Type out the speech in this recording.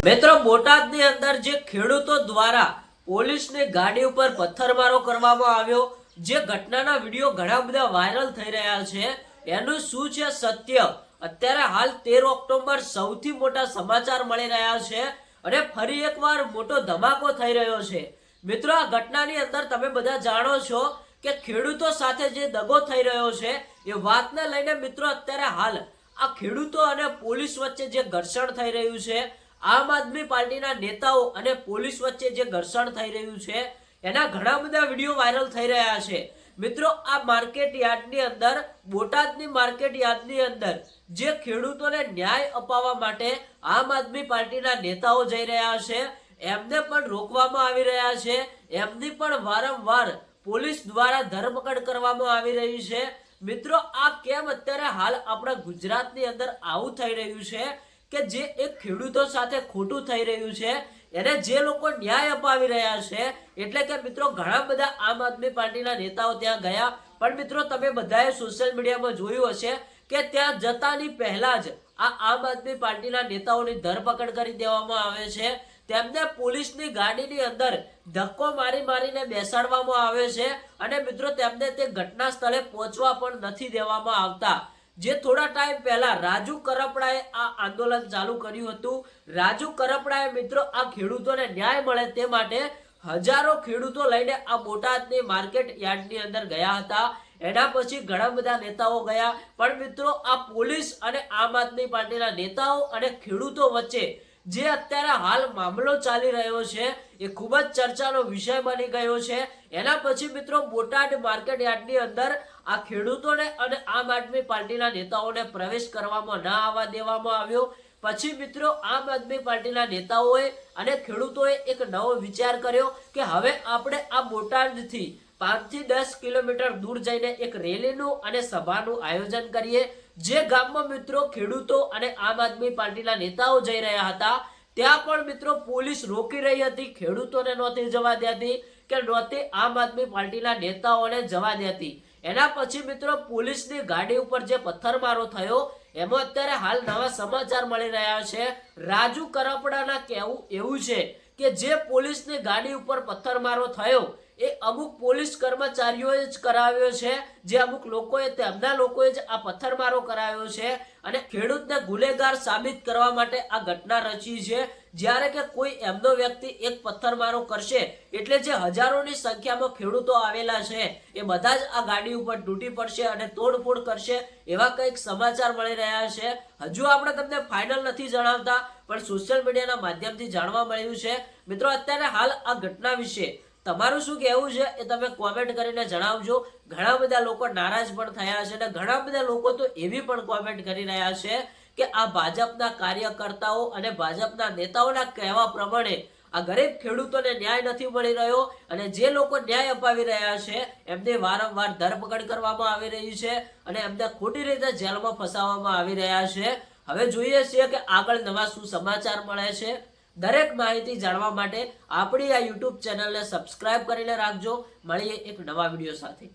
મિત્રો બોટાદની અંદર જે ખેડૂતો દ્વારા પોલીસની ગાડી ઉપર પથ્થરમારો કરવામાં આવ્યો, જે ઘટનાના વિડીયો ઘણા બધા વાયરલ થઈ રહ્યા છે, એનું શું છે સત્ય? અત્યારે હાલ 13 ઓક્ટોબર સૌથી મોટા સમાચાર મળી રહ્યા છે અને ફરી એકવાર મોટો ધમાકો થઈ રહ્યો છે। મિત્રો આ ઘટનાની અંદર તમે બધા જાણો છો કે ખેડૂતો સાથે જે દગો થઈ રહ્યો છે એ વાતને લઈને મિત્રો અત્યારે હાલ આ ખેડૂતો અને પોલીસ વચ્ચે જે ઘર્ષણ થઈ રહ્યું છે, આમ આદમી પાર્ટીના નેતાઓ અને પોલીસ વચ્ચે જે ઘર્ષણ થઈ રહ્યું છે એના ઘણા બધા વિડીયો વાયરલ થઈ રહ્યા છે। મિત્રો આ માર્કેટ યાર્ડની અંદર, બોટાદની માર્કેટ યાર્ડની અંદર જે ખેડૂતોને ન્યાય અપાવવા માટે આમ આદમી પાર્ટીના નેતાઓ જઈ રહ્યા છે, એમને પણ રોકવામાં આવી રહ્યા છે, એમની પણ વારંવાર પોલીસ દ્વારા ધરપકડ કરવામાં આવી રહી છે। મિત્રો આ કેમ અત્યારે હાલ આપણા ગુજરાતની અંદર આવું થઈ રહ્યું છે કે જે એક ખેડૂતો સાથે ખોટું થઈ રહ્યું છે, એને જે લોકો ન્યાય અપાવી રહ્યા છે, એટલે કે મિત્રો ઘણા બધા આમ આદમી પાર્ટીના નેતાઓ ત્યાં ગયા, પણ મિત્રો તમે બધાએ સોશિયલ મીડિયામાં જોયું હશે કે ત્યાં જતાની પહેલા જ આ આમ આદમી પાર્ટીના નેતાઓની ધરપકડ કરી દેવામાં આવે છે, તેમને પોલીસની ગાડીની અંદર ધક્કો મારીને બેસાડવામાં આવે છે અને મિત્રો તેમને તે ઘટના સ્થળે પહોંચવા પણ નથી દેવામાં આવતા। જે થોડા ટાઈમ પહેલા રાજુ કરપડાએ આ આંદોલન ચાલુ કર્યું હતું, રાજુ કરપડાએ મિત્રો આ ખેડૂતોને ન્યાય મળે તે માટે હજારો ખેડૂતો લઈને આ બોટાદની માર્કેટ યાર્ડની અંદર ગયા હતા। એના પછી ઘણા બધા નેતાઓ ગયા, પણ મિત્રો આ પોલીસ અને આમ આદમી પાર્ટીના નેતાઓ અને ખેડૂતો વચ્ચે જે અત્યારે હાલ મામલો ચાલી રહ્યો છે એ ખૂબ જ ચર્ચાનો વિષય બની ગયો છે। એના પછી મિત્રો બોટાદ માર્કેટ યાર્ડની અંદર આ ખેડૂતોને અને આમ આદમી પાર્ટીના નેતાઓને પ્રવેશ કરવામાં ના આવવા દેવામાં આવ્યો। પછી મિત્રો આમ આદમી પાર્ટીના નેતાઓએ અને ખેડૂતોએ એક નવો વિચાર કર્યો કે હવે આપણે આ બોટાદથી 5 થી 10 કિલોમીટર દૂર જઈને એક રેલીનું અને સભાનું આયોજન કરીએ। જે ગામમાં મિત્રો ખેડૂતો અને આમ આદમી પાર્ટીના નેતાઓ જઈ રહ્યા હતા ત્યાં પણ મિત્રો પોલીસ રોકી રહી હતી, ખેડૂતોને નહોતી જવા દેતી કે નહોતી આમ આદમી પાર્ટીના નેતાઓને જવા દેતી। એના પછી મિત્રો પોલીસની ગાડી ઉપર જે પથ્થરમારો થયો એમાં અત્યારે હાલ નવા સમાચાર મળી રહ્યા છે। રાજુ કરપડાના કહેવું એવું છે કે જે પોલીસની ગાડી ઉપર પથ્થરમારો થયો એ અમુક પોલીસ કર્મચારીઓએ જ કરાવ્યો છે, જે અમુક લોકોએ તેમના લોકોએ જ આ પથ્થરમારો કરાવ્યો છે અને ખેડૂતને ગુનેગાર સાબિત કરવા માટે આ ઘટના રચી છે। જ્યારે કે કોઈ એમનો વ્યક્તિ એક પથ્થરમારો કરશે એટલે જે હજારોની સંખ્યામાં ખેડૂતો આવેલા છે એ બધા જ આ ગાડી ઉપર તૂટી પડશે અને તોડફોડ કરશે, એવા કંઈક સમાચાર મળી રહ્યા છે। હજુ આપણે તમને ફાઇનલ નથી જણાવતા, પણ સોશિયલ મીડિયાના માધ્યમથી જાણવા મળ્યું છે। મિત્રો અત્યારે હાલ આ ઘટના વિશે તમારું શું કહેવું છે એ તમે કોમેન્ટ કરીને જણાવજો। ઘણા બધા લોકો નારાજ પણ થયા છે અને ઘણા બધા લોકો તો એવી પણ કોમેન્ટ કરી રહ્યા છે કે આ ભાજપના કાર્યકર્તાઓ અને ભાજપના નેતાઓના કહેવા પ્રમાણે આ ગરીબ ખેડૂતોને ન્યાય નથી મળી રહ્યો અને જે લોકો ન્યાય અપાવી રહ્યા છે એમને વારંવાર ધરપકડ કરવામાં આવી રહી છે અને એમને ખોટી રીતે જેલમાં ફસાવવામાં આવી રહ્યા છે। હવે જોઈએ છીએ કે આગળ નવા શું સમાચાર મળે છે। દરેક માહિતી જાણવા માટે આપણી આ YouTube ચેનલને સબસ્ક્રાઇબ કરીને રાખજો। મળીએ એક નવા વિડીયો સાથે।